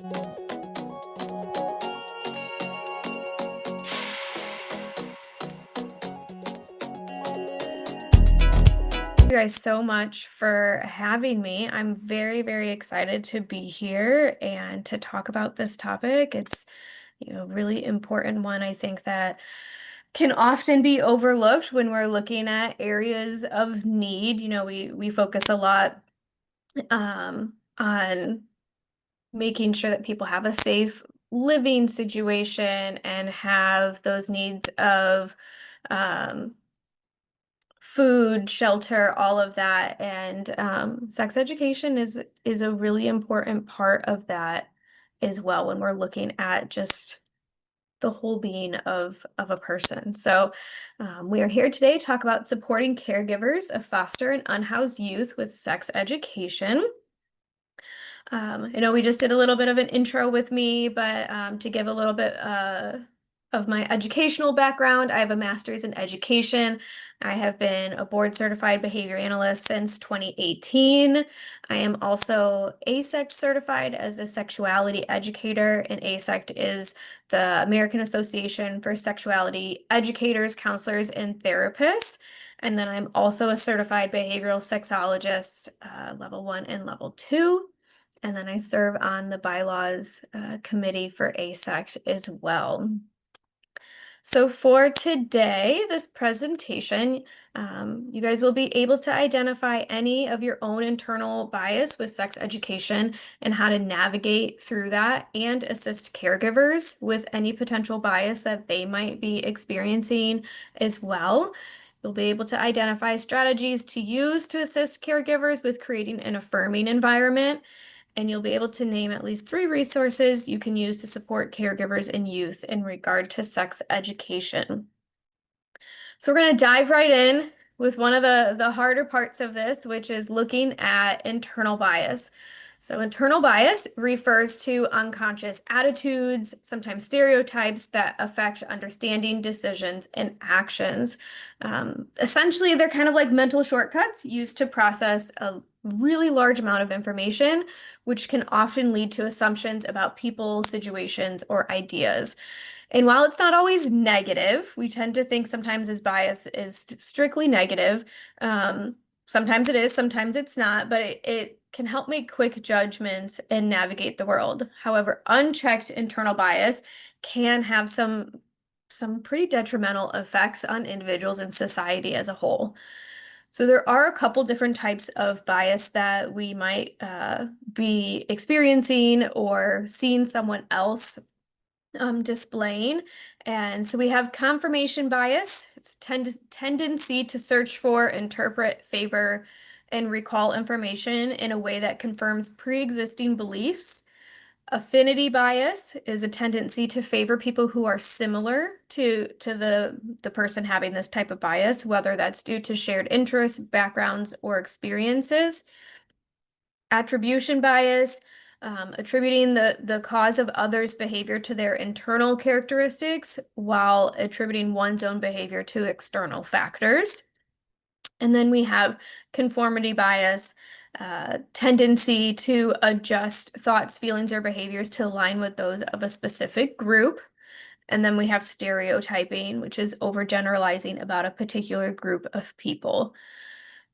You guys so much for having me. I'm very, very excited to be here and to talk about this topic. It's, really important one. I think that can often be overlooked when we're looking at areas of need. We focus a lot on making sure that people have a safe living situation and have those needs of um, food, shelter, all of that. And sex education is a really important part of that as well when we're looking at just the whole being of a person. So we are here today to talk about supporting caregivers of foster and unhoused youth with sex education. I know we just did a little bit of an intro with me, but to give a little bit of my educational background, I have a master's in education. I have been a board certified behavior analyst since 2018. I am also ASECT certified as a sexuality educator, and ASECT is the American Association for Sexuality Educators, Counselors, and Therapists. And then I'm also a certified behavioral sexologist, level 1 and level 2. And then I serve on the bylaws committee for ASECT as well. So for today, this presentation, you guys will be able to identify any of your own internal bias with sex education and how to navigate through that and assist caregivers with any potential bias that they might be experiencing as well. You'll be able to identify strategies to use to assist caregivers with creating an affirming environment, and you'll be able to name at least 3 resources you can use to support caregivers and youth in regard to sex education. So we're going to dive right in with one of the harder parts of this, which is looking at internal bias. So internal bias refers to unconscious attitudes, sometimes stereotypes that affect understanding, decisions, and actions. Essentially, they're kind of like mental shortcuts used to process a really large amount of information, which can often lead to assumptions about people, situations, or ideas. And while it's not always negative, we tend to think sometimes as bias is strictly negative. Sometimes it is, sometimes it's not, but it can help make quick judgments and navigate the world. However, unchecked internal bias can have some pretty detrimental effects on individuals and society as a whole. So there are a couple different types of bias that we might be experiencing or seeing someone else displaying. And so we have confirmation bias. It's tendency to search for, interpret, favor, and recall information in a way that confirms pre-existing beliefs. Affinity bias is a tendency to favor people who are similar to the person having this type of bias, whether that's due to shared interests, backgrounds, or experiences. Attribution bias, attributing the cause of others' behavior to their internal characteristics while attributing one's own behavior to external factors. And then we have conformity bias, tendency to adjust thoughts, feelings, or behaviors to align with those of a specific group. And then we have stereotyping, which is overgeneralizing about a particular group of people.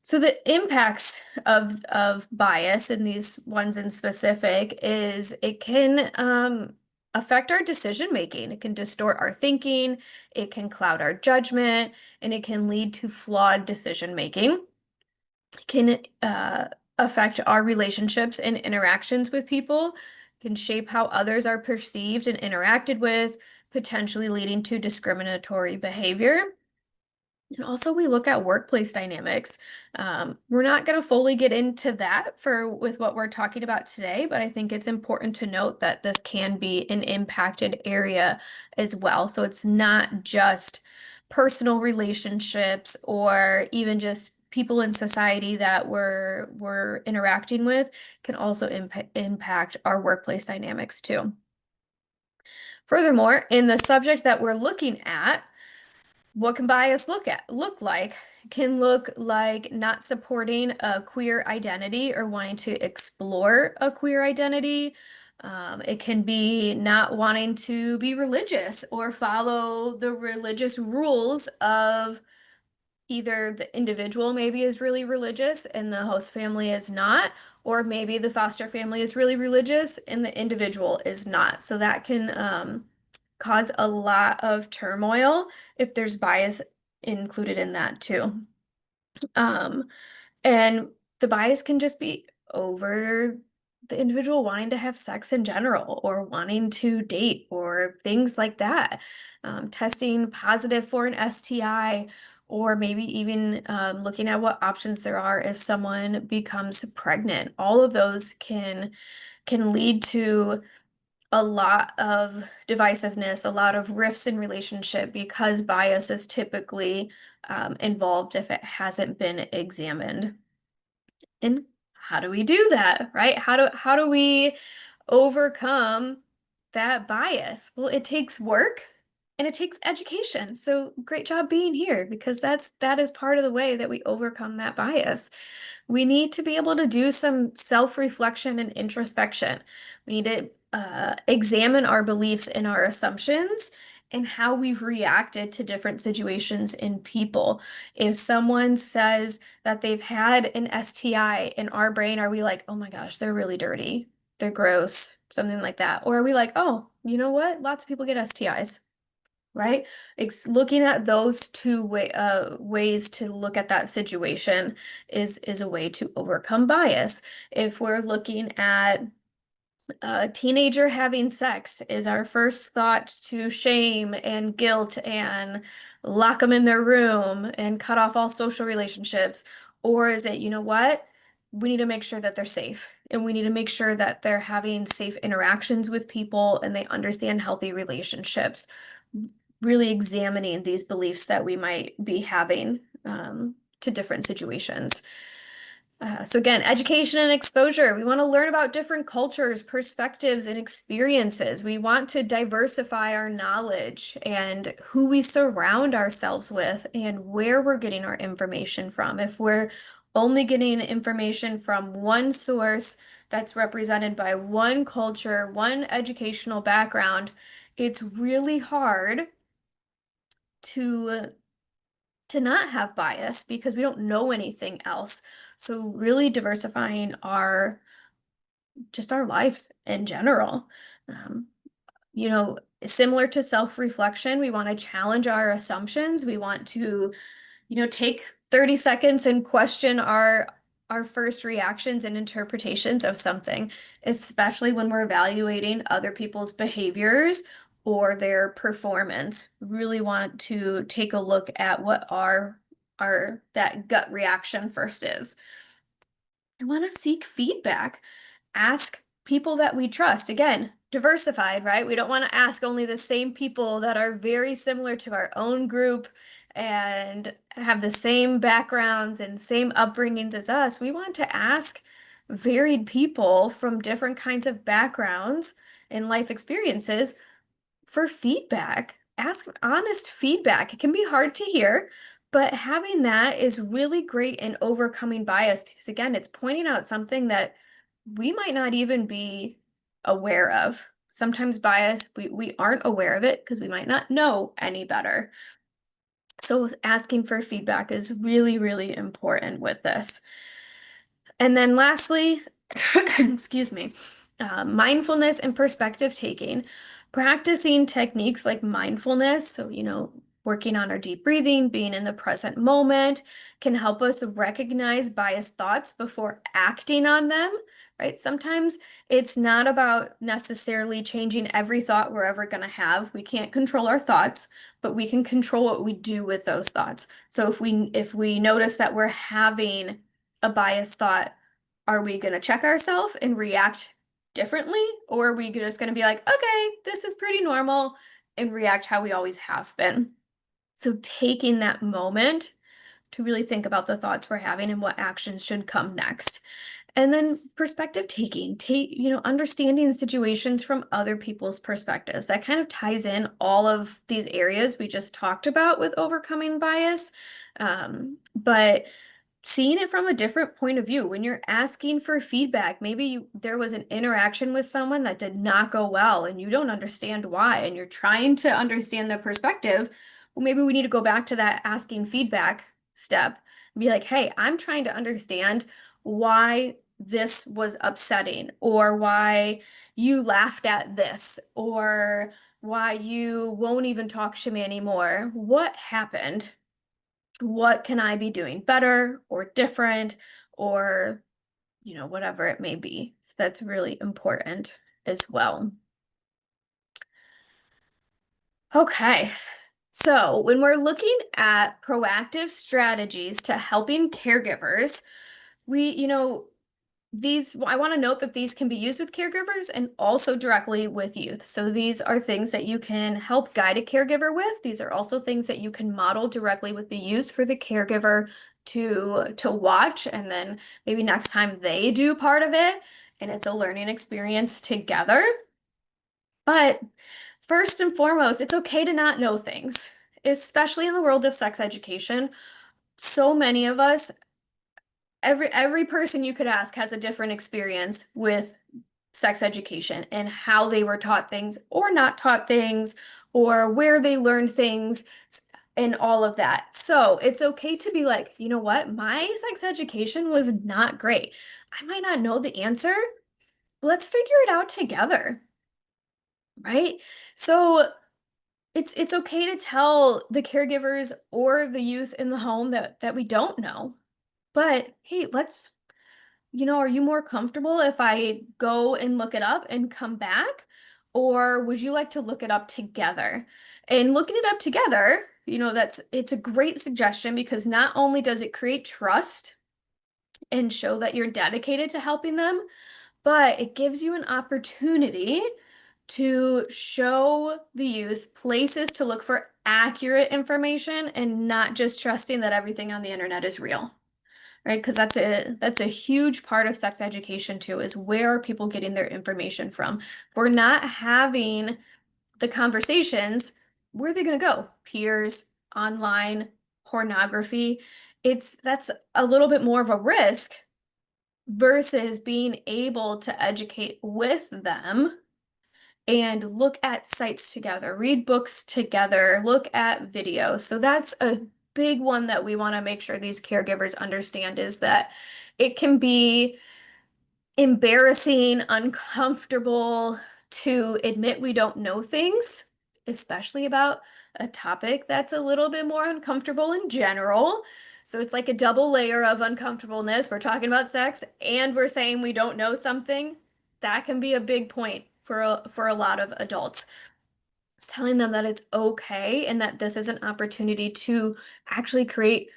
So the impacts of bias in these ones in specific is it can affect our decision making. It can distort our thinking, it can cloud our judgment, and it can lead to flawed decision making. It can affect our relationships and interactions with people, can shape how others are perceived and interacted with, potentially leading to discriminatory behavior. And also we look at workplace dynamics. We're not going to fully get into that with what we're talking about today, but I think it's important to note that this can be an impacted area as well. So it's not just personal relationships or even just people in society that we're interacting with, can also impact our workplace dynamics too. Furthermore, in the subject that we're looking at, what can bias look like? It can look like not supporting a queer identity or wanting to explore a queer identity, It can be not wanting to be religious or follow the religious rules of either the individual maybe is really religious and the host family is not, or maybe the foster family is really religious and the individual is not. So that can cause a lot of turmoil if there's bias included in that too. Um, and the bias can just be over the individual wanting to have sex in general or wanting to date or things like that. Testing positive for an STI or maybe even looking at what options there are if someone becomes pregnant. All of those can lead to a lot of divisiveness, a lot of rifts in relationship because bias is typically involved if it hasn't been examined. And how do we do that, right? How do we overcome that bias? Well, it takes work and it takes education. So great job being here because that is part of the way that we overcome that bias. We need to be able to do some self-reflection and introspection. We need to examine our beliefs and our assumptions and how we've reacted to different situations in people. If someone says that they've had an STI, in our brain, are we like, oh my gosh, they're really dirty, they're gross, something like that? Or are we like, oh, you know what? Lots of people get STIs, right? It's looking at those two ways to look at that situation is a way to overcome bias. If we're looking at a teenager having sex, is our first thought to shame and guilt and lock them in their room and cut off all social relationships? Or is it, you know what? We need to make sure that they're safe and we need to make sure that they're having safe interactions with people and they understand healthy relationships. Really examining these beliefs that we might be having to different situations. So again, education and exposure. We want to learn about different cultures, perspectives, and experiences. We want to diversify our knowledge and who we surround ourselves with and where we're getting our information from. If we're only getting information from one source that's represented by one culture, one educational background, it's really hard to not have bias because we don't know anything else. So really diversifying our just our lives in general. Um, Similar to self-reflection, we want to challenge our assumptions. We want to, take 30 seconds and question our first reactions and interpretations of something, especially when we're evaluating other people's behaviors or their performance. Really want to take a look at what our that gut reaction first is. I want to seek feedback. Ask people that we trust. Again, diversified, right? We don't want to ask only the same people that are very similar to our own group and have the same backgrounds and same upbringings as us. We want to ask varied people from different kinds of backgrounds and life experiences for feedback. Ask honest feedback. It can be hard to hear, but having that is really great in overcoming bias because, again, it's pointing out something that we might not even be aware of. Sometimes bias, we aren't aware of it because we might not know any better. So asking for feedback is really, really important with this. And then lastly, excuse me, mindfulness and perspective taking. Practicing techniques like mindfulness, so, working on our deep breathing, being in the present moment, can help us recognize biased thoughts before acting on them, right? Sometimes it's not about necessarily changing every thought we're ever going to have. We can't control our thoughts, but we can control what we do with those thoughts. So if we notice that we're having a biased thought, are we going to check ourselves and react differently? Or are we just going to be like, okay, this is pretty normal and react how we always have been? So taking that moment to really think about the thoughts we're having and what actions should come next. And then perspective taking, understanding situations from other people's perspectives. That kind of ties in all of these areas we just talked about with overcoming bias. But seeing it from a different point of view. When you're asking for feedback, maybe there was an interaction with someone that did not go well and you don't understand why, and you're trying to understand the perspective. Well, maybe we need to go back to that asking feedback step and be like, hey, I'm trying to understand why this was upsetting, or why you laughed at this, or why you won't even talk to me anymore. What happened? What can I be doing better or different, or, whatever it may be. So that's really important as well. Okay. So when we're looking at proactive strategies to helping caregivers, we, I want to note that these can be used with caregivers and also directly with youth. So these are things that you can help guide a caregiver with. These are also things that you can model directly with the youth for the caregiver to watch, and then maybe next time they do part of it, and it's a learning experience together. But first and foremost, it's okay to not know things, especially in the world of sex education. So many of us, every person you could ask has a different experience with sex education and how they were taught things or not taught things, or where they learned things, and all of that. So it's okay to be like, you know what? My sex education was not great. I might not know the answer. Let's figure it out together, right? So it's okay to tell the caregivers or the youth in the home that we don't know. But hey, are you more comfortable if I go and look it up and come back? Or would you like to look it up together? And looking it up together, it's a great suggestion, because not only does it create trust and show that you're dedicated to helping them, but it gives you an opportunity to show the youth places to look for accurate information and not just trusting that everything on the internet is real. Right? Because that's a huge part of sex education too, is where are people getting their information from? If we're not having the conversations, where are they going to go? Peers, online, pornography. That's a little bit more of a risk versus being able to educate with them and look at sites together, read books together, look at videos. So that's a big one that we want to make sure these caregivers understand, is that it can be embarrassing, uncomfortable to admit we don't know things, especially about a topic that's a little bit more uncomfortable in general. So it's like a double layer of uncomfortableness. We're talking about sex and we're saying we don't know something. That can be a big point for a lot of adults. It's telling them that it's okay and that this is an opportunity to actually create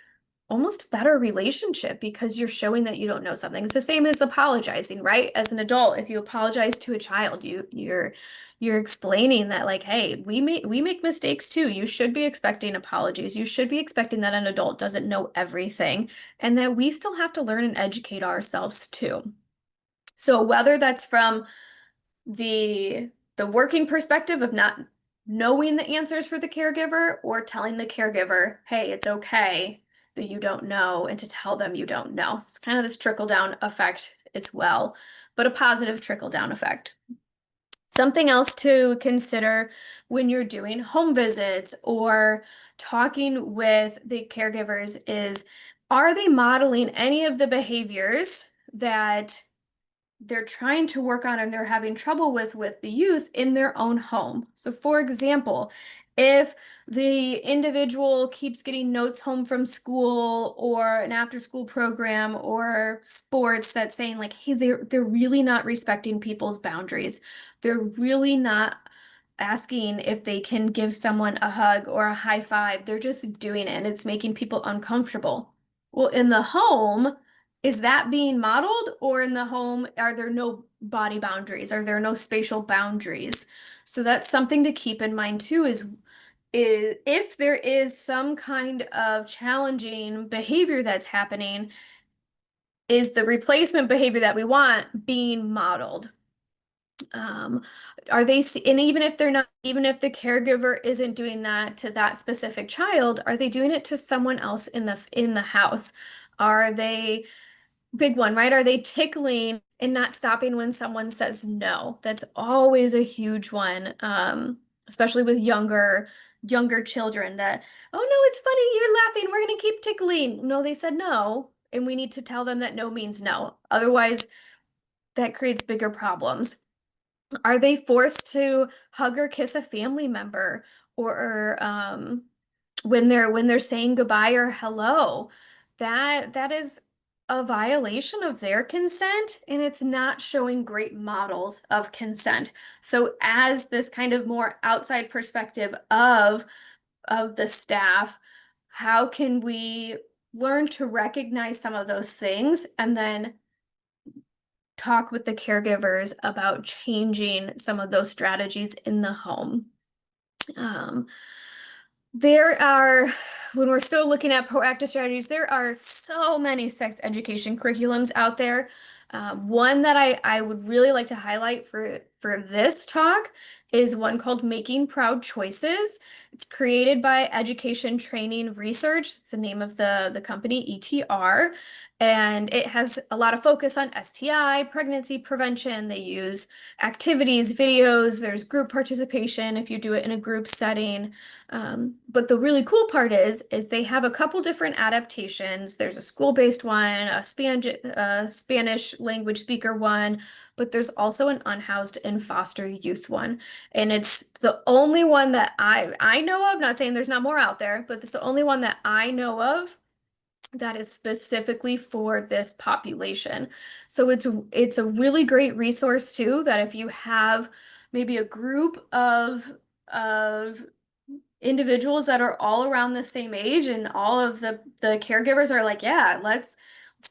almost a better relationship, because you're showing that you don't know something. It's the same as apologizing, right? As an adult, if you apologize to a child, you're explaining that, like, hey, we make mistakes too. You should be expecting apologies. You should be expecting that an adult doesn't know everything, and that we still have to learn and educate ourselves too. So whether that's from the working perspective of not knowing the answers for the caregiver, or telling the caregiver, hey, it's okay that you don't know, and to tell them you don't know. It's kind of this trickle down effect as well, but a positive trickle down effect. Something else to consider when you're doing home visits or talking with the caregivers is, are they modeling any of the behaviors that they're trying to work on and they're having trouble with the youth in their own home? So for example, if the individual keeps getting notes home from school or an after school program or sports that's saying, like, hey, they're really not respecting people's boundaries. They're really not asking if they can give someone a hug or a high five. They're just doing it and it's making people uncomfortable. Well, in the home, is that being modeled, or in the home, are there no body boundaries? Are there no spatial boundaries? So that's something to keep in mind too, is if there is some kind of challenging behavior that's happening, is the replacement behavior that we want being modeled? Um, and even if they're not, even if the caregiver isn't doing that to that specific child, are they doing it to someone else in the house? Are they, big one, right? Are they tickling and not stopping when someone says no? That's always a huge one, especially with younger children that, oh no, it's funny, you're laughing, we're gonna keep tickling. No, they said no, and we need to tell them that no means no. Otherwise, that creates bigger problems. Are they forced to hug or kiss a family member or when they're saying goodbye or hello? That is a violation of their consent, and it's not showing great models of consent. So as this kind of more outside perspective of the staff, how can we learn to recognize some of those things and then talk with the caregivers about changing some of those strategies in the home? Um, there are, when we're still looking at proactive strategies, there are so many sex education curriculums out there. One that I would really like to highlight for this talk is one called Making Proud Choices. It's created by Education Training Research. It's the name of the company, ETR. And it has a lot of focus on STI, pregnancy prevention. They use activities, videos, there's group participation if you do it in a group setting. But the really cool part is they have a couple different adaptations. There's a school-based one, a Spanish language speaker one, but there's also an unhoused and foster youth one. And it's the only one that I know of, not saying there's not more out there, but it's the only one that I know of that is specifically for this population. So it's a really great resource too, that if you have maybe a group of individuals that are all around the same age and all of the caregivers are like, yeah, let's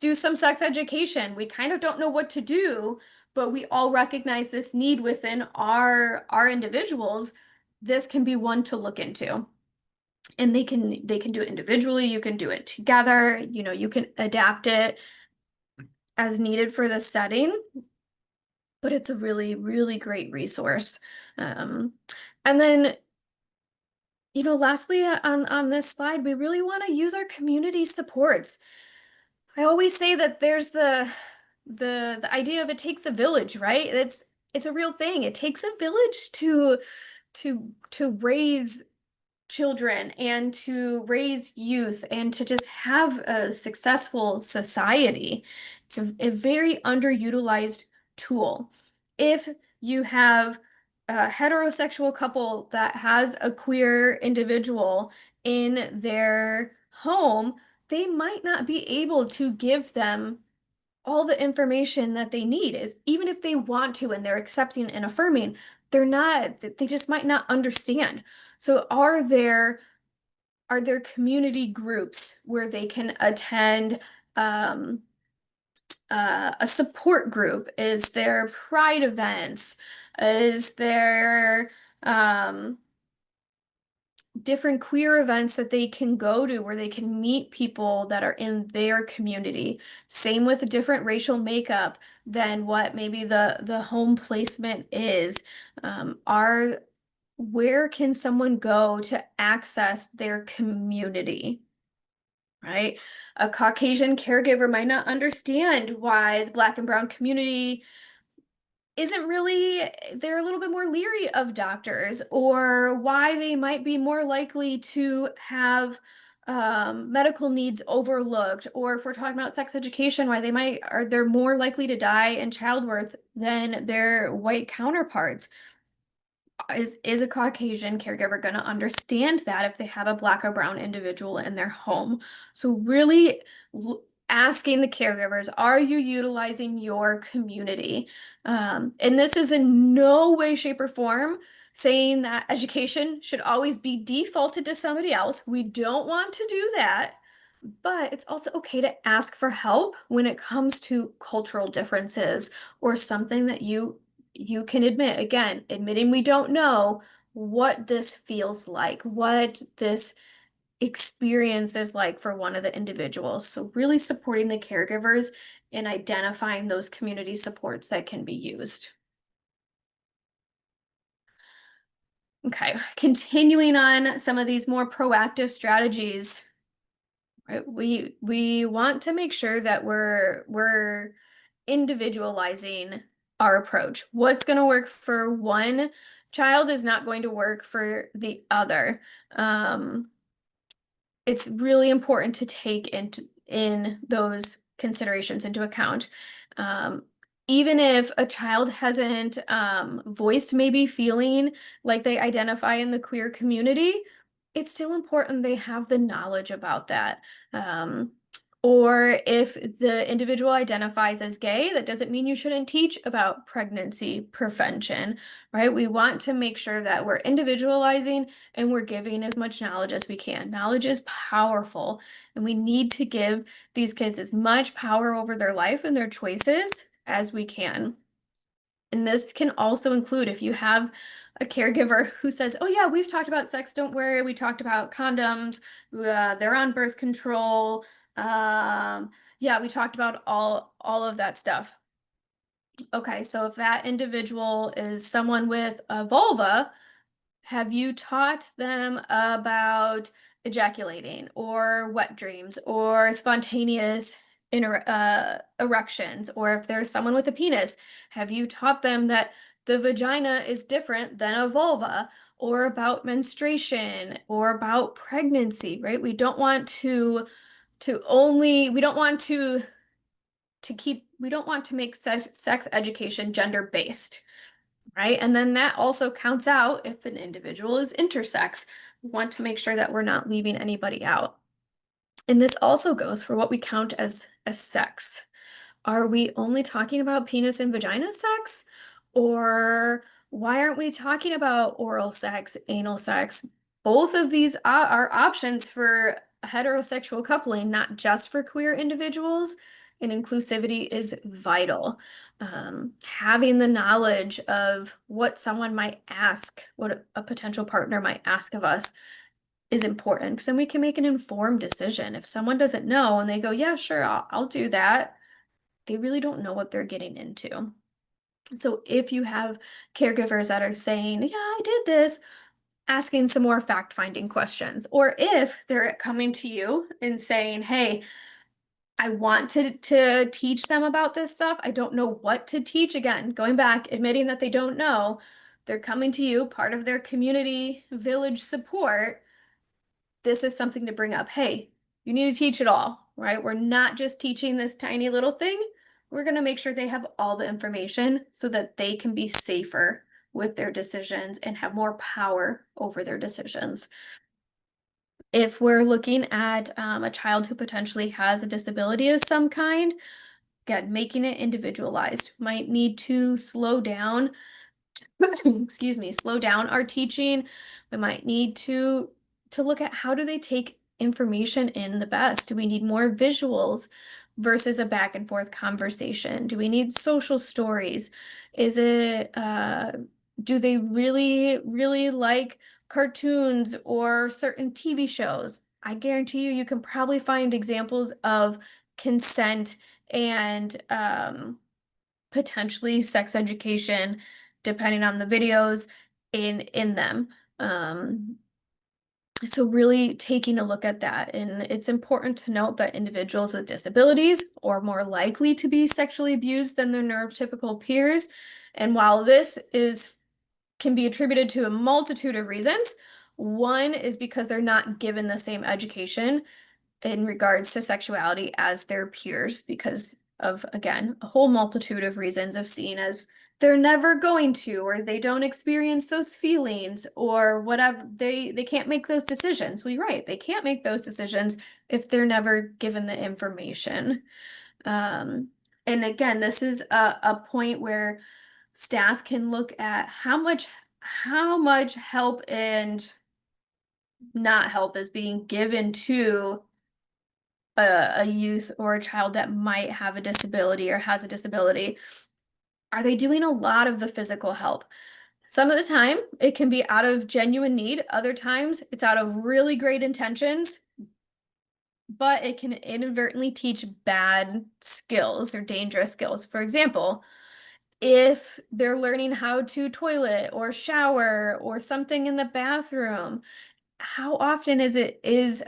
do some sex education. We kind of don't know what to do, but we all recognize this need within our individuals. This can be one to look into. And they can do it individually, you can do it together, you can adapt it as needed for the setting, but it's a really, really great resource. And then lastly, on this slide, we really want to use our community supports. I always say that there's the idea of it takes a village, right? It's a real thing. It takes a village to raise children and to raise youth and to just have a successful society. It's a very underutilized tool. If you have a heterosexual couple that has a queer individual in their home, they might not be able to give them all the information that they need, is even if they want to and they're accepting and affirming, they just might not understand. So are there community groups where they can attend, um, a support group? Is there pride events? Is there different queer events that they can go to where they can meet people that are in their community? Same with a different racial makeup than what maybe the home placement is. Are Where can someone go to access their community? Right? A Caucasian caregiver might not understand why the Black and Brown community isn't really, they're a little bit more leery of doctors, or why they might be more likely to have medical needs overlooked, or if we're talking about sex education, why they're more likely to die in childbirth than their white counterparts. Is a Caucasian caregiver going to understand that if they have a Black or brown individual in their home? So really asking the caregivers, are you utilizing your community? And this is in no way, shape, or form saying that education should always be defaulted to somebody else. We don't want to do that. But it's also okay to ask for help when it comes to cultural differences or something that you can admit. Again, admitting we don't know what this feels like, what this experience is like for one of the individuals. So really supporting the caregivers and identifying those community supports that can be used. Okay, continuing on some of these more proactive strategies. right? We want to make sure that we're individualizing our approach. What's going to work for one child is not going to work for the other. Um, it's really important to take in those considerations into account. Um, Even if a child hasn't voiced maybe feeling like they identify in the queer community, it's still important they have the knowledge about that. Um, or if the individual identifies as gay, that doesn't mean you shouldn't teach about pregnancy prevention, right? We want to make sure that we're individualizing and we're giving as much knowledge as we can. Knowledge is powerful, and we need to give these kids as much power over their life and their choices as we can. And this can also include if you have a caregiver who says, "Oh yeah, we've talked about sex, don't worry. We talked about condoms. They're on birth control. Yeah, we talked about all of that stuff." Okay, so if that individual is someone with a vulva, have you taught them about ejaculating or wet dreams or spontaneous erections? Or if there's someone with a penis, have you taught them that the vagina is different than a vulva, or about menstruation or about pregnancy, right? We don't want to only, we don't want we don't want to make sex education gender based, right? And then that also counts out if an individual is intersex. We want to make sure that we're not leaving anybody out. And this also goes for what we count as sex. Are we only talking about penis and vagina sex? Or why aren't we talking about oral sex, anal sex? Both of these are options for heterosexual coupling, not just for queer individuals. And inclusivity is vital. Having the knowledge of what someone might ask, what a potential partner might ask of us, is important because then we can make an informed decision. If someone doesn't know and they go, "Yeah, sure, I'll do that," they really don't know what they're getting into. So if you have caregivers that are saying, "Yeah, I did this," asking some more fact-finding questions. Or if they're coming to you and saying, "Hey, I want to teach them about this stuff. I don't know what to teach." Again, going back, admitting that they don't know, they're coming to you, part of their community village support. This is something to bring up. Hey, you need to teach it all, right? We're not just teaching this tiny little thing. We're going to make sure they have all the information so that they can be safer with their decisions and have more power over their decisions. If we're looking at a child who potentially has a disability of some kind, again, making it individualized, might need to slow down, excuse me, slow down our teaching. We might need to look at how do they take information in the best. Do we need more visuals versus a back and forth conversation? Do we need social stories? Is it do they really like cartoons or certain TV shows? I guarantee you can probably find examples of consent and potentially sex education, depending on the videos in them. Um, so really taking a look at that. And it's important to note that individuals with disabilities are more likely to be sexually abused than their neurotypical peers. And while this can be attributed to a multitude of reasons, one is because they're not given the same education in regards to sexuality as their peers because of, again, a whole multitude of reasons of seeing as they're never going to, or they don't experience those feelings, or whatever. They can't make those decisions. Well, you're right. They can't make those decisions if they're never given the information. Um, and again, this is a point where staff can look at how much help and not help is being given to a youth or a child that might have a disability or has a disability. Are they doing a lot of the physical help? Some of the time, it can be out of genuine need. Other times, it's out of really great intentions, but it can inadvertently teach bad skills or dangerous skills. For example, if they're learning how to toilet or shower or something in the bathroom, how often is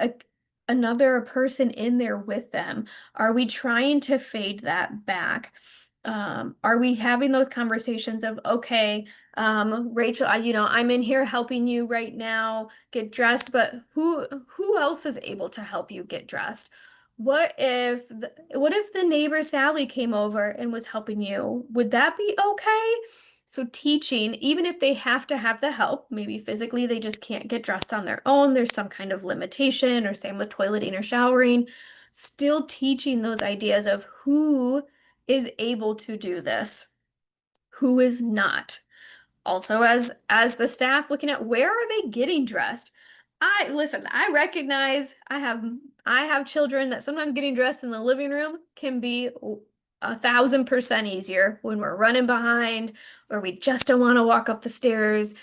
another person in there with them? Are we trying to fade that back? Are we having those conversations of, okay, Rachel, I'm in here helping you right now get dressed, but who else is able to help you get dressed? What if the neighbor Sally came over and was helping you? Would that be okay? So teaching, even if they have to have the help, maybe physically they just can't get dressed on their own, there's some kind of limitation, or same with toileting or showering, still teaching those ideas of who is able to do this, who is not. Also, as the staff looking at where are they getting dressed. I recognize I have children that sometimes getting dressed in the living room can be 1,000% easier when we're running behind or we just don't want to walk up the stairs,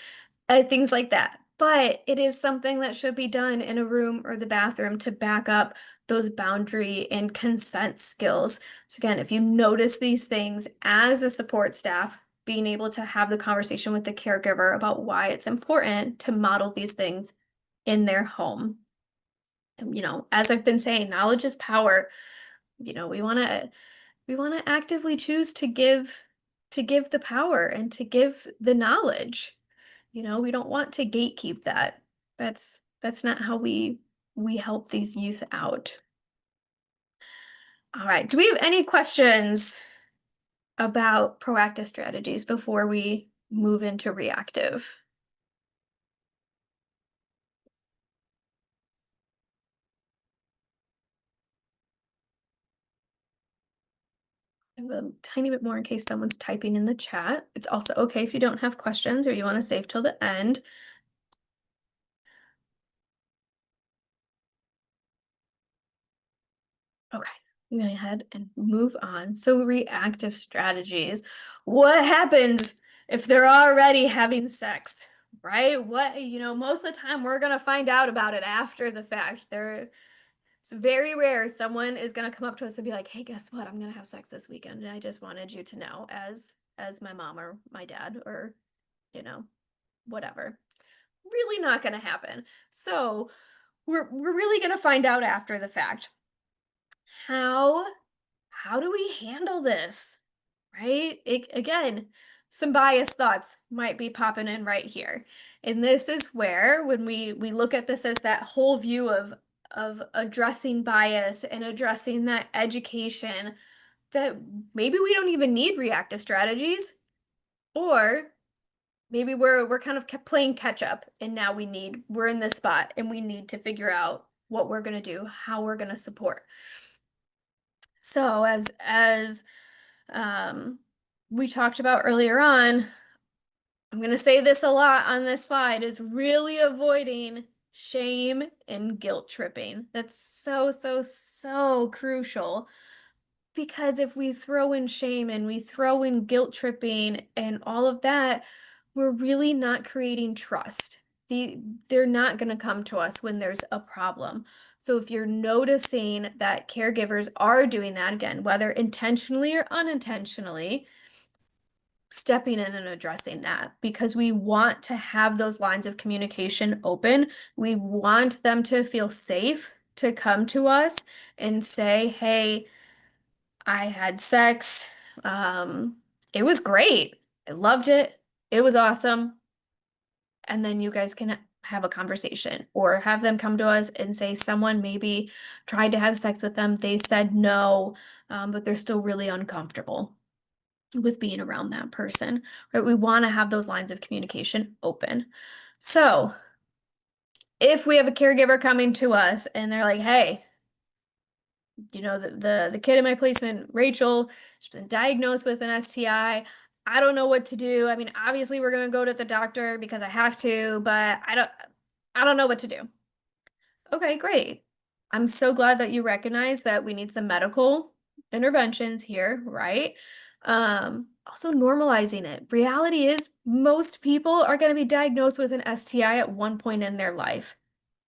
things like that. But it is something that should be done in a room or the bathroom to back up those boundary and consent skills. So again, if you notice these things as a support staff, being able to have the conversation with the caregiver about why it's important to model these things in their home. And, as I've been saying, knowledge is power. We want to actively choose to give the power and to give the knowledge. We don't want to gatekeep that. That's not how we help these youth out. All right. Do we have any questions about proactive strategies before we move into reactive? I have a tiny bit more in case someone's typing in the chat. It's also okay if you don't have questions or you want to save till the end. Okay, I'm going to go ahead and move on. So reactive strategies. What happens if they're already having sex, right? Most of the time we're going to find out about it after the fact. It's very rare someone is going to come up to us and be like, "Hey, guess what? I'm going to have sex this weekend, and I just wanted you to know as my mom or my dad or, you know, whatever." Really not going to happen. So, we're really going to find out after the fact. How do we handle this? Right? Again, some biased thoughts might be popping in right here. And this is where, when we look at this as that whole view of addressing bias and addressing that education, that maybe we don't even need reactive strategies, or maybe we're kind of playing catch up, and now we're in this spot and we need to figure out what we're going to do, how we're going to support. So as we talked about earlier on, I'm going to say this a lot on this slide, is really avoiding shame and guilt tripping. That's so, so, so crucial, because if we throw in shame and we throw in guilt tripping and all of that, we're really not creating trust. They're not going to come to us when there's a problem. So if you're noticing that caregivers are doing that, again, whether intentionally or unintentionally, stepping in and addressing that, because we want to have those lines of communication open. We want them to feel safe to come to us and say, "Hey, I had sex. It was great. I loved it. It was awesome." And then you guys can have a conversation, or have them come to us and say someone maybe tried to have sex with them. They said no, but they're still really uncomfortable with being around that person, right? We want to have those lines of communication open. So if we have a caregiver coming to us and they're like, "Hey, the kid in my placement, Rachel, she's been diagnosed with an STI. I don't know what to do. I mean, obviously we're gonna go to the doctor because I have to, but I don't know what to do." Okay, great. I'm so glad that you recognize that we need some medical interventions here, right? Also normalizing it. Reality is most people are going to be diagnosed with an STI at one point in their life.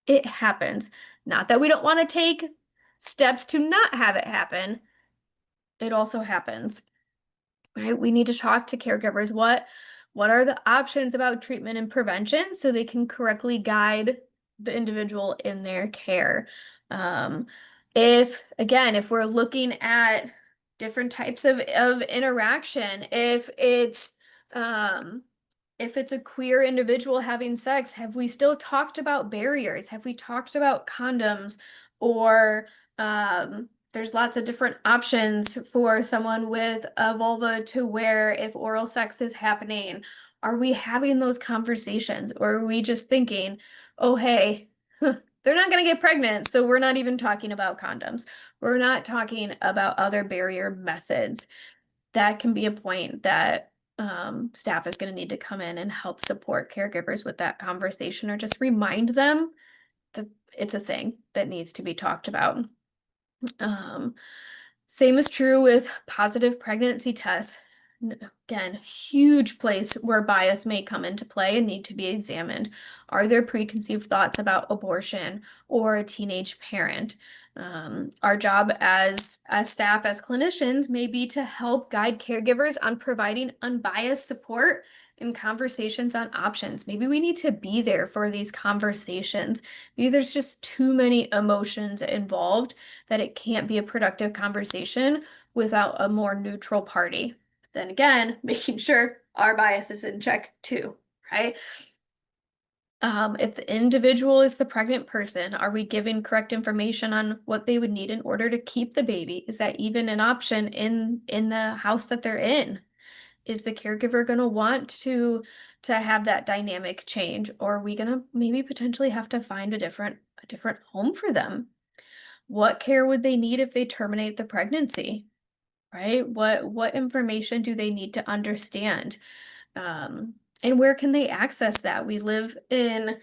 It happens. Not that we don't want to take steps to not have it happen. It also happens, right? We need to talk to caregivers. What are the options about treatment and prevention so they can correctly guide the individual in their care. Um, if we're looking at different types of interaction, um, if it's a queer individual having sex, have we still talked about barriers? Have we talked about condoms? Or there's lots of different options for someone with a vulva to wear if oral sex is happening. Are we having those conversations, or are we just thinking, oh, hey, they're not going to get pregnant, so we're not even talking about condoms. We're not talking about other barrier methods. That can be a point that staff is going to need to come in and help support caregivers with that conversation, or just remind them that it's a thing that needs to be talked about. Um, Same is true with positive pregnancy tests. Again, huge place where bias may come into play and need to be examined. Are there preconceived thoughts about abortion or a teenage parent? Our job as staff, as clinicians, may be to help guide caregivers on providing unbiased support and conversations on options. Maybe we need to be there for these conversations. Maybe there's just too many emotions involved that it can't be a productive conversation without a more neutral party. Then again, making sure our bias is in check too, right? If the individual is the pregnant person, are we giving correct information on what they would need in order to keep the baby? Is that even an option in the house that they're in? Is the caregiver going to want to have that dynamic change, or are we going to maybe potentially have to find a different home for them? What care would they need if they terminate the pregnancy? Right? What information do they need to understand? And where can they access that? We live in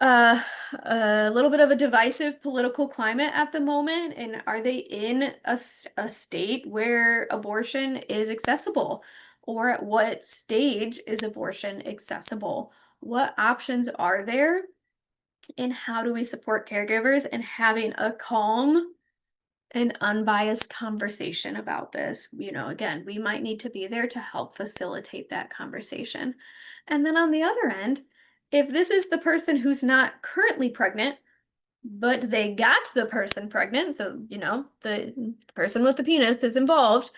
uh, a little bit of a divisive political climate at the moment, and are they in a state where abortion is accessible? Or at what stage is abortion accessible? What options are there? And how do we support caregivers in having a calm an unbiased conversation about this? Again, we might need to be there to help facilitate that conversation. And then on the other end, if this is the person who's not currently pregnant, but they got the person pregnant, so, the person with the penis is involved,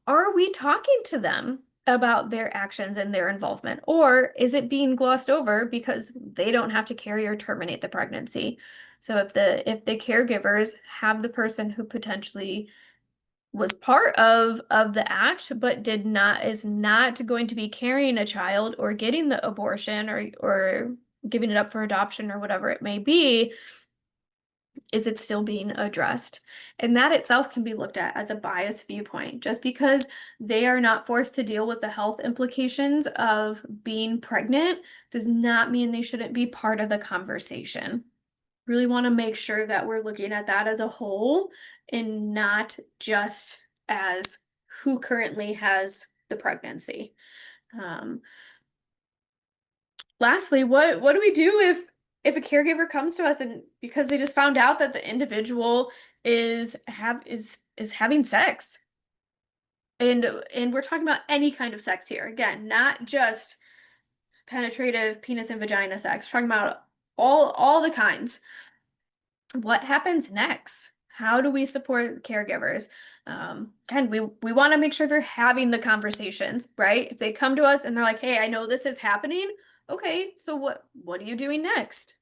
are we talking to them about their actions and their involvement? Or is it being glossed over because they don't have to carry or terminate the pregnancy? So if the caregivers have the person who potentially was part of the act but is not going to be carrying a child or getting the abortion or giving it up for adoption or whatever it may be, is it still being addressed? And that itself can be looked at as a biased viewpoint. Just because they are not forced to deal with the health implications of being pregnant does not mean they shouldn't be part of the conversation. Really want to make sure that we're looking at that as a whole and not just as who currently has the pregnancy. Um, Lastly, what do we do if a caregiver comes to us and because they just found out that the individual is having sex? And we're talking about any kind of sex here. Again, not just penetrative penis and vagina sex. We're talking about all the kinds. What happens next? How do we support caregivers? Again, we want to make sure they're having the conversations, right? If they come to us and they're like, "Hey, I know this is happening." Okay, so what are you doing next?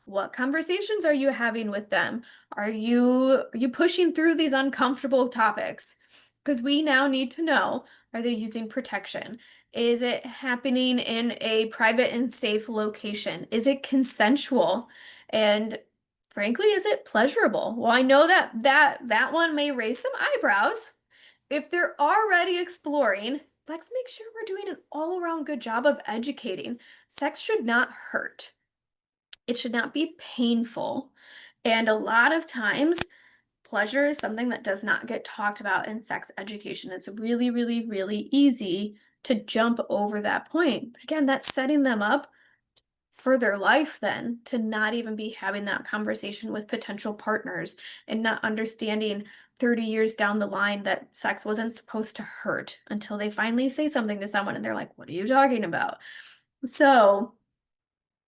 What conversations are you having with them? Are you pushing through these uncomfortable topics? Because we now need to know, are they using protection? Is it happening in a private and safe location? Is it consensual? And frankly, is it pleasurable? Well, I know that one may raise some eyebrows. If they're already exploring, let's make sure we're doing an all-around good job of educating. Sex should not hurt. It should not be painful. And a lot of times, pleasure is something that does not get talked about in sex education. It's really, really, really easy to jump over that point. But again, that's setting them up for their life then to not even be having that conversation with potential partners and not understanding 30 years down the line that sex wasn't supposed to hurt until they finally say something to someone and they're like, "What are you talking about?" So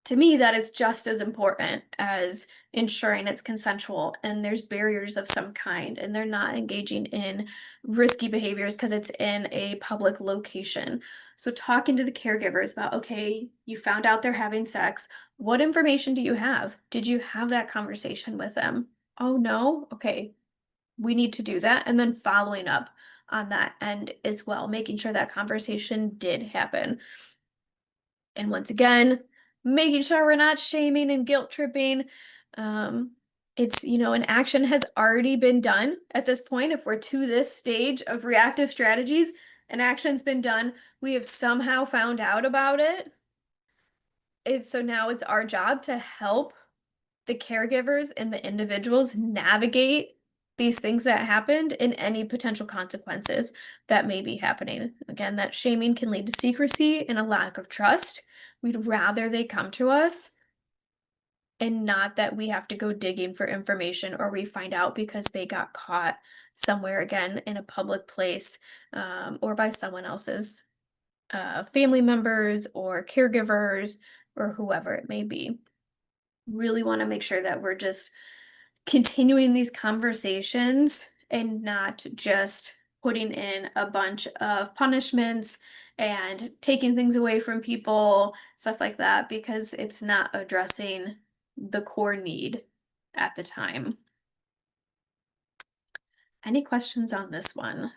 To me, that is just as important as ensuring it's consensual and there's barriers of some kind and they're not engaging in risky behaviors because it's in a public location. So, talking to the caregivers about, okay, you found out they're having sex. What information do you have? Did you have that conversation with them? Oh, no? Okay, we need to do that. And then following up on that end as well, making sure that conversation did happen. And once again, making sure we're not shaming and guilt tripping. Um, an action has already been done at this point. If we're to this stage of reactive strategies, an action's been done. We have somehow found out about it. So now it's our job to help the caregivers and the individuals navigate these things that happened and any potential consequences that may be happening. Again, that shaming can lead to secrecy and a lack of trust. We'd rather they come to us and not that we have to go digging for information or we find out because they got caught somewhere again in a public place or by someone else's family members or caregivers or whoever it may be. Really want to make sure that we're just continuing these conversations and not just putting in a bunch of punishments and taking things away from people, stuff like that, because it's not addressing the core need at the time. Any questions on this one?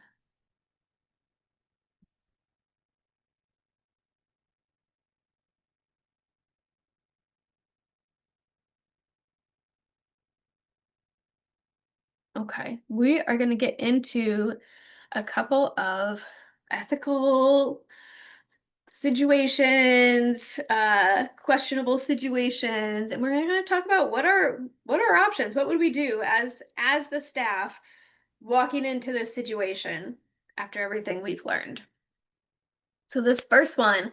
Okay, we are going to get into a couple of ethical situations, questionable situations, and we're going to talk about what are options? What would we do as the staff walking into this situation after everything we've learned? So this first one,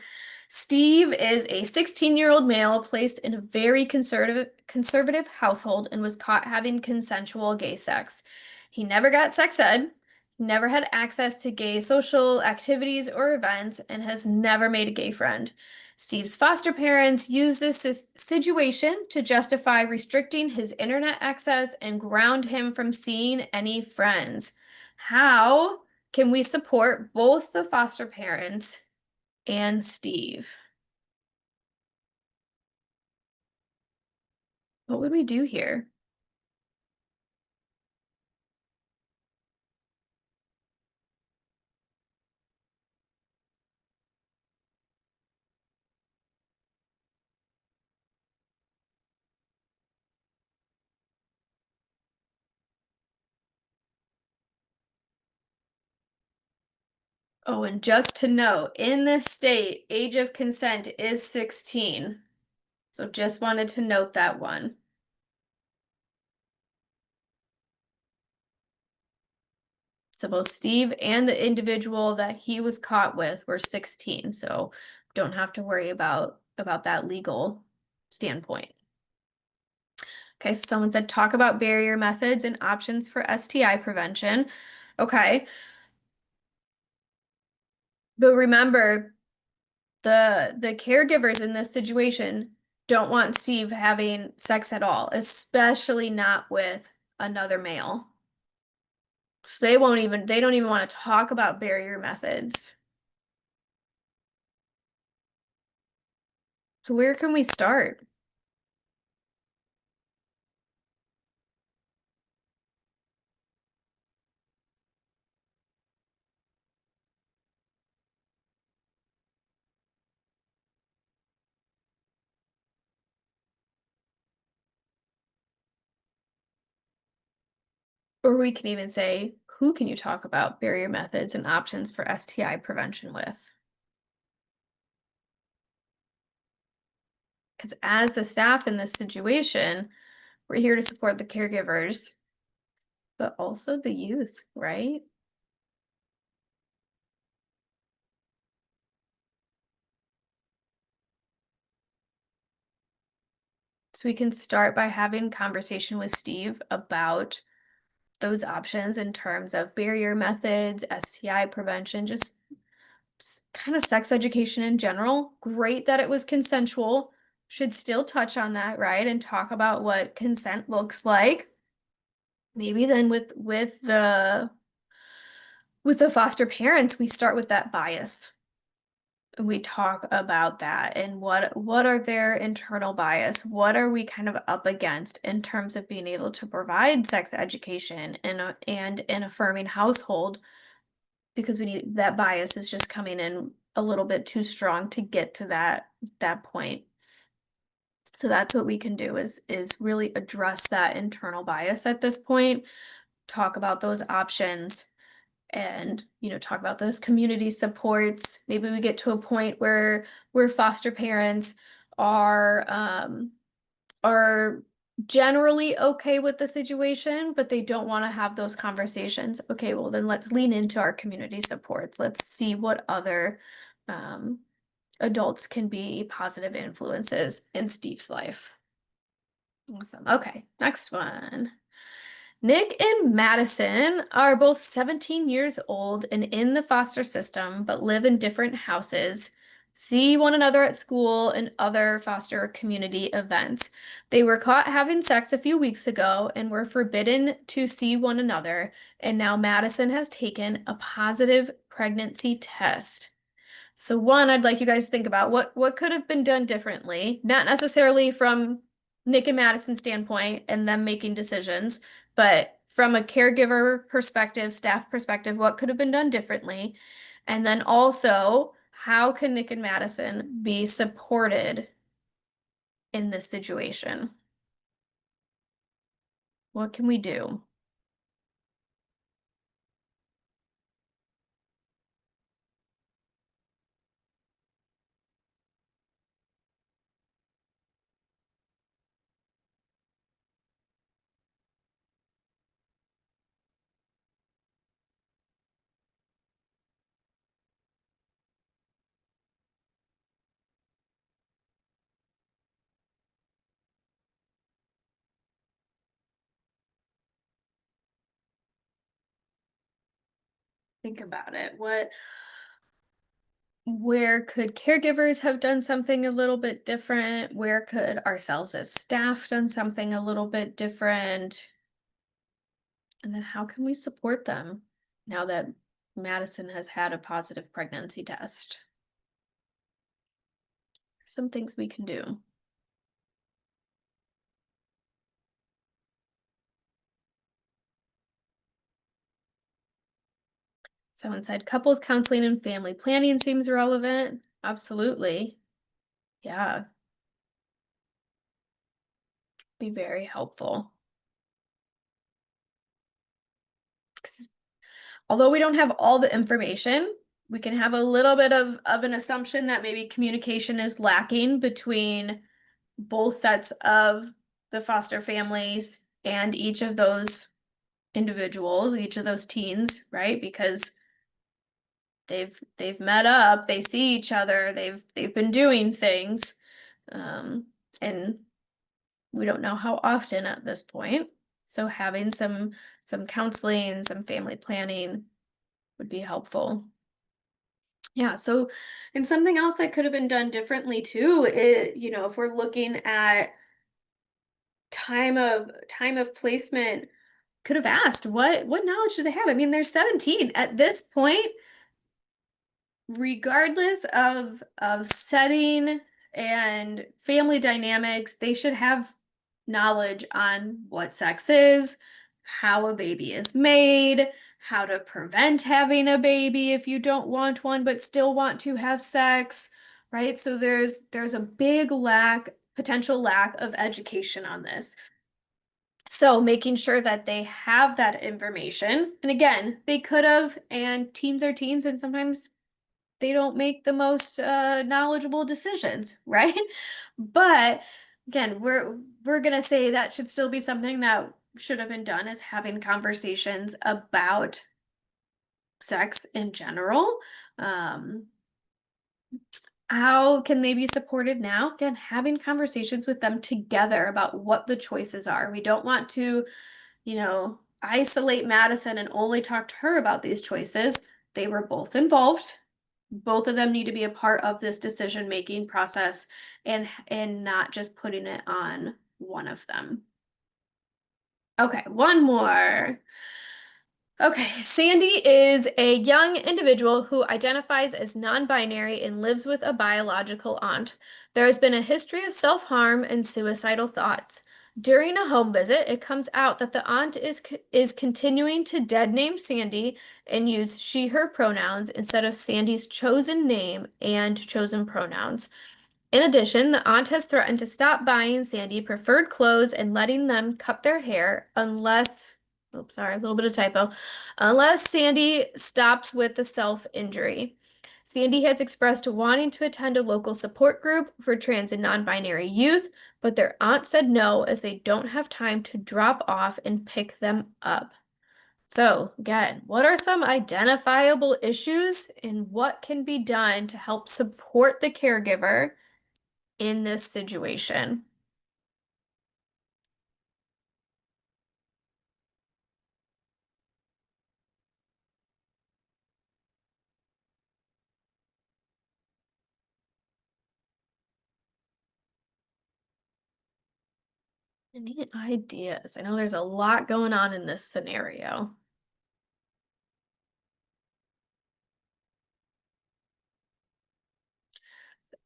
Steve is a 16-year-old male placed in a very conservative household and was caught having consensual gay sex. He never got sex ed, never had access to gay social activities or events, and has never made a gay friend. Steve's foster parents used this situation to justify restricting his internet access and ground him from seeing any friends. How can we support both the foster parents and Steve? What would we do here? Oh, and just to note, in this state, age of consent is 16. So just wanted to note that one. So both Steve and the individual that he was caught with were 16, so don't have to worry about that legal standpoint. Okay, so someone said talk about barrier methods and options for STI prevention. Okay. But remember, the caregivers in this situation don't want Steve having sex at all, especially not with another male. So they don't even want to talk about barrier methods. So where can we start? Or we can even say, who can you talk about barrier methods and options for STI prevention with? Because as the staff in this situation, we're here to support the caregivers, but also the youth, right? So we can start by having conversation with Steve about those options in terms of barrier methods, STI prevention, just kind of sex education in general. Great that it was consensual. should still touch on that, right? And talk about what consent looks like. Maybe then with the foster parents, we start with that bias. We talk about that and what are their internal bias? What are we kind of up against in terms of being able to provide sex education and an affirming household? Because we need that bias is just coming in a little bit too strong to get to that point. So that's what we can do is really address that internal bias at this point, talk about those options and, talk about those community supports. Maybe we get to a point where foster parents are generally okay with the situation, but they don't want to have those conversations. Okay, well then let's lean into our community supports. Let's see what other um, adults can be positive influences in Steve's life. Awesome. Okay, next one. Nick and Madison are both 17 years old and in the foster system, but live in different houses, see one another at school and other foster community events. They were caught having sex a few weeks ago and were forbidden to see one another, and now Madison has taken a positive pregnancy test. So one, I'd like you guys to think about what could have been done differently, not necessarily from Nick and Madison's standpoint and them making decisions, but from a caregiver perspective, staff perspective, what could have been done differently? And then also, how can Nick and Madison be supported in this situation? What can we do? Think about it. Where could caregivers have done something a little bit different? Where could ourselves as staff done something a little bit different? And then how can we support them now that Madison has had a positive pregnancy test? Some things we can do. Someone said couples counseling and family planning seems relevant. Absolutely. Yeah, be very helpful. 'Cause although we don't have all the information, we can have a little bit of an assumption that maybe communication is lacking between both sets of the foster families and each of those individuals, each of those teens, right? Because they've met up, they see each other, they've been doing things, um, and we don't know how often at this point. So having some counseling, some family planning would be helpful. Yeah, so and something else that could have been done differently too, if we're looking at time of placement, could have asked what knowledge do they have? I mean, they're 17 at this point, regardless of setting and family dynamics, they should have knowledge on what sex is, how a baby is made, how to prevent having a baby if you don't want one but still want to have sex, right? So there's a big potential lack of education on this. So making sure that they have that information. And again, they could have, and teens are teens, and sometimes they don't make the most knowledgeable decisions, right? But again, we're gonna say that should still be something that should have been done is having conversations about sex in general. Um, how can they be supported now? Again, having conversations with them together about what the choices are. We don't want to, isolate Madison and only talk to her about these choices. They were both involved. Both of them need to be a part of this decision-making process and not just putting it on one of them. Okay, one more. Okay, Sandy is a young individual who identifies as non-binary and lives with a biological aunt. There has been a history of self-harm and suicidal thoughts. During a home visit, it comes out that the aunt is continuing to dead name Sandy and use she/her pronouns instead of Sandy's chosen name and chosen pronouns. In addition, the aunt has threatened to stop buying Sandy preferred clothes and letting them cut their hair unless, oops, sorry, a little bit of typo, unless Sandy stops with the self-injury. Sandy has expressed wanting to attend a local support group for trans and non-binary youth, but their aunt said no as they don't have time to drop off and pick them up. So, again, what are some identifiable issues and what can be done to help support the caregiver in this situation? Any ideas? I know there's a lot going on in this scenario.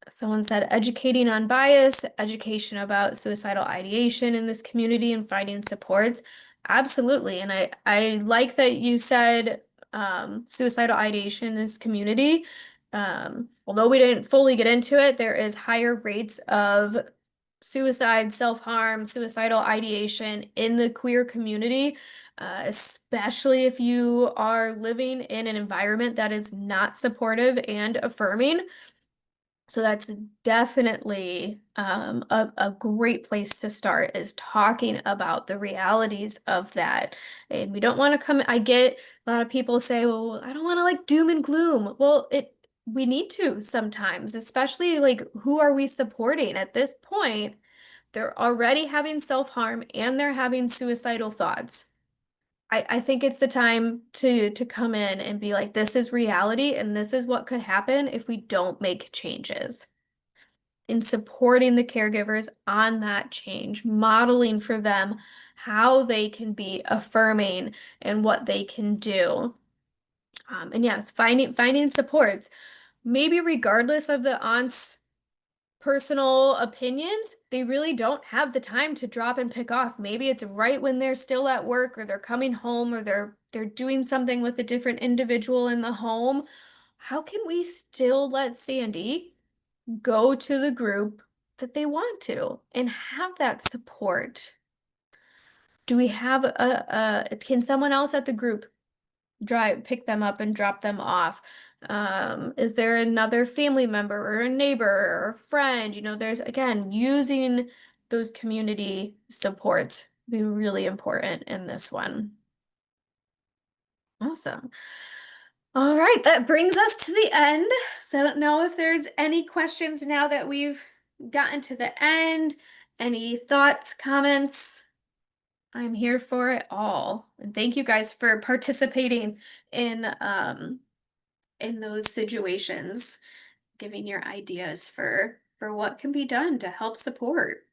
Someone said educating on bias, education about suicidal ideation in this community and finding supports. Absolutely. And I like that you said suicidal ideation in this community. Although we didn't fully get into it, there is higher rates of suicide, self-harm, suicidal ideation in the queer community, especially if you are living in an environment that is not supportive and affirming. So that's definitely a great place to start is talking about the realities of that. And we don't want to come, I get a lot of people say, well, I don't want to like doom and gloom. Well, we need to sometimes, especially like who are we supporting at this point? They're already having self-harm and they're having suicidal thoughts. I think it's the time to come in and be like, this is reality and this is what could happen if we don't make changes. In supporting the caregivers on that change, modeling for them how they can be affirming and what they can do. And yes, finding supports, maybe regardless of the aunt's personal opinions, they really don't have the time to drop and pick off. Maybe it's right when they're still at work or they're coming home or they're doing something with a different individual in the home. How can we still let Sandy go to the group that they want to and have that support? Do we have can someone else at the group pick them up and drop them off? Is there another family member or a neighbor or a friend? There's again using those community supports be really important in this one. Awesome. All right, that brings us to the end. So I don't know if there's any questions now that we've gotten to the end. Any thoughts, comments? I'm here for it all. And thank you guys for participating in those situations, giving your ideas for what can be done to help support.